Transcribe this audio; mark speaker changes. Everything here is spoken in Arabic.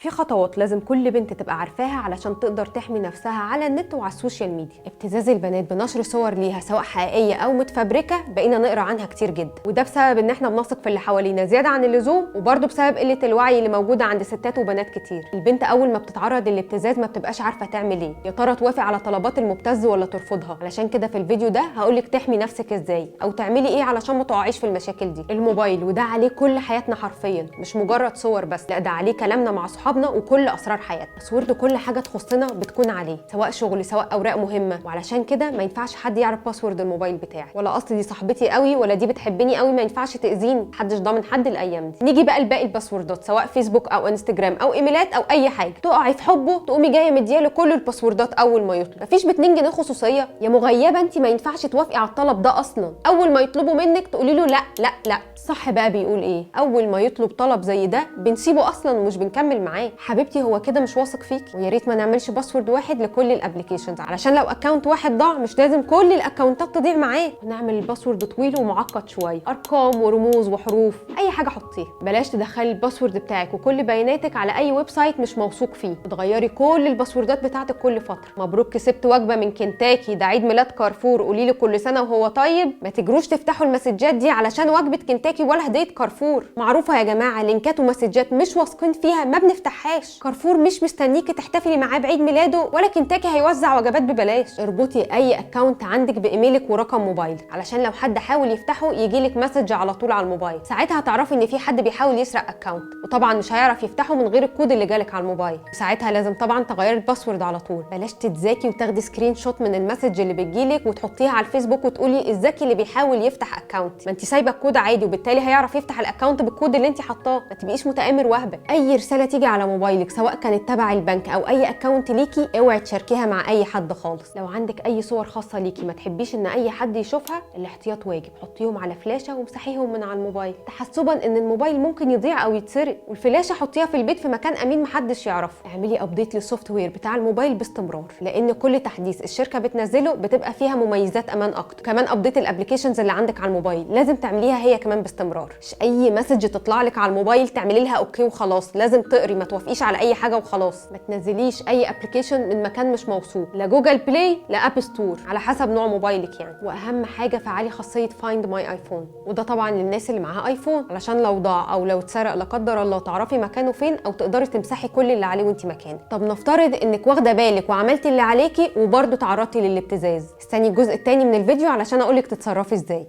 Speaker 1: في خطوات لازم كل بنت تبقى عارفاها علشان تقدر تحمي نفسها على النت وعلى السوشيال ميديا. ابتزاز البنات بنشر صور ليها سواء حقيقيه او متفبركه بقينا نقرا عنها كتير جدا، وده بسبب ان احنا بنثق في اللي حوالينا زياده عن اللزوم، وبرده بسبب قله الوعي اللي موجوده عند ستات وبنات كتير. البنت اول ما بتتعرض للابتزاز ما بتبقاش عارفه تعمل ايه، يا ترى توافق على طلبات المبتز ولا ترفضها. علشان كده في الفيديو ده هقولك تحمي نفسك ازاي او تعملي ايه علشان ما تقعيش في المشاكل دي. الموبايل وده عليه كل حياتنا حرفيا، مش مجرد صور بس، لا ده عليه كلامنا مع اصحابنا وكل اسرار حياتنا. باسورد كل حاجه تخصنا بتكون عليه، سواء شغل سواء اوراق مهمه، وعلشان كده ما ينفعش حد يعرف باسورد الموبايل بتاعي، ولا اصل دي صاحبتي قوي ولا دي بتحبني قوي ما ينفعش تاذيني، محدش ضامن حد الايام دي. نيجي بقى لباقي الباسوردات سواء فيسبوك او انستجرام او ايميلات او اي حاجه، تقعي في حبه تقومي جايه مدياله كل الباسوردات اول ما يطلب. مفيش ب2 جنيه خصوصيه يا مغيبه، انت ما ينفعش توافقي على الطلب ده اصلا. اول ما يطلبوا منك تقولي له لا لا لا. صح بقى بيقول ايه؟ اول ما يطلب طلب زي ده بنسيبه اصلا ومش بنكمل معاه. حبيبتي هو كده مش واثق فيكي، ويا ريت ما نعملش باسورد واحد لكل الابلكيشنز، علشان لو اكونت واحد ضاع مش لازم كل الاكونتات تضيع معاه. نعمل الباسورد طويل ومعقد شويه، ارقام ورموز وحروف، اي حاجه حطيها. بلاش تدخلي الباسورد بتاعك وكل بياناتك على اي ويب سايت مش موثوق فيه، وتغيري كل الباسوردات بتاعتك كل فتره. مبروك كسبت وجبه من كنتاكي، ده عيد ميلاد كارفور، قولي له كل سنه وهو طيب. ما تجروش تفتحوا المسجات دي علشان وجبه كنتاكي ولا هديه كارفور. معروفه يا جماعه، لينكات ومسجات مش واثقين فيها ما بنفتحهاش. كارفور مش مستنيكي تحتفلي معاه بعيد ميلاده، ولا كنتاكي هيوزع وجبات ببلاش. اربطي اي اكونت عندك بايميلك ورقم موبايلك، علشان لو حد حاول يفتحه يجيلك مسج على طول على الموبايل، ساعتها هتعرفي ان في حد بيحاول يسرق اكونت، وطبعا مش هيعرف يفتحه من غير الكود اللي جالك على الموبايل. ساعتها لازم طبعا تغيري الباسورد على طول. بلاش تتذاكي وتاخدي سكرين شوت من المسج اللي بتجيلك وتحطيها على الفيسبوك وتقولي الذكي اللي بيحاول يفتح اكونت، ما انت سايبه الكود عادي وبالتالي هيعرف يفتح الاكونت بالكود اللي انت حطاه. ما تبقيش متآمر وهبه. اي رساله تيجي على موبايلك سواء كانت تبع البنك او اي اكونت ليكي اوعي تشاركيها مع اي حد خالص. لو عندك اي صور خاصه ليكي ما تحبيش ان اي حد يشوفها، الاحتياط واجب، حطيهم على فلاشه ومسحيهم من على الموبايل تحسبا ان الموبايل ممكن يضيع او يتسرق. والفلاشه حطيها في البيت في مكان امين محدش يعرفه. اعملي ابديت للسوفت وير بتاع الموبايل باستمرار، لان كل تحديث الشركه بتنزله بتبقى فيها مميزات امان اكتر. كمان ابديت الابلكيشنز اللي عندك على الموبايل لازم تعمليها هي كمان باستمرار. مش اي مسج تطلع لك على الموبايل تعملي لها اوكي وخلاص، لازم تقري، ما توافقيش على اي حاجه وخلاص. ما تنزليش اي ابلكيشن من مكان مش موثوق، لا جوجل بلاي لا اب ستور، على حسب نوع موبايلك يعني. واهم حاجه فعلي خاصيه فايند ماي ايفون، وده طبعا للناس اللي معاها ايفون، علشان لو ضاع او لو اتسرق لا قدر الله تعرفي مكانه فين، او تقدري تمسحي كل اللي عليه وانت مكانه. طب نفترض انك واخده بالك وعملتي اللي عليكي وبرده تعرضتي للابتزاز، استني الجزء الثاني من الفيديو علشان اقولك تتصرفي ازاي.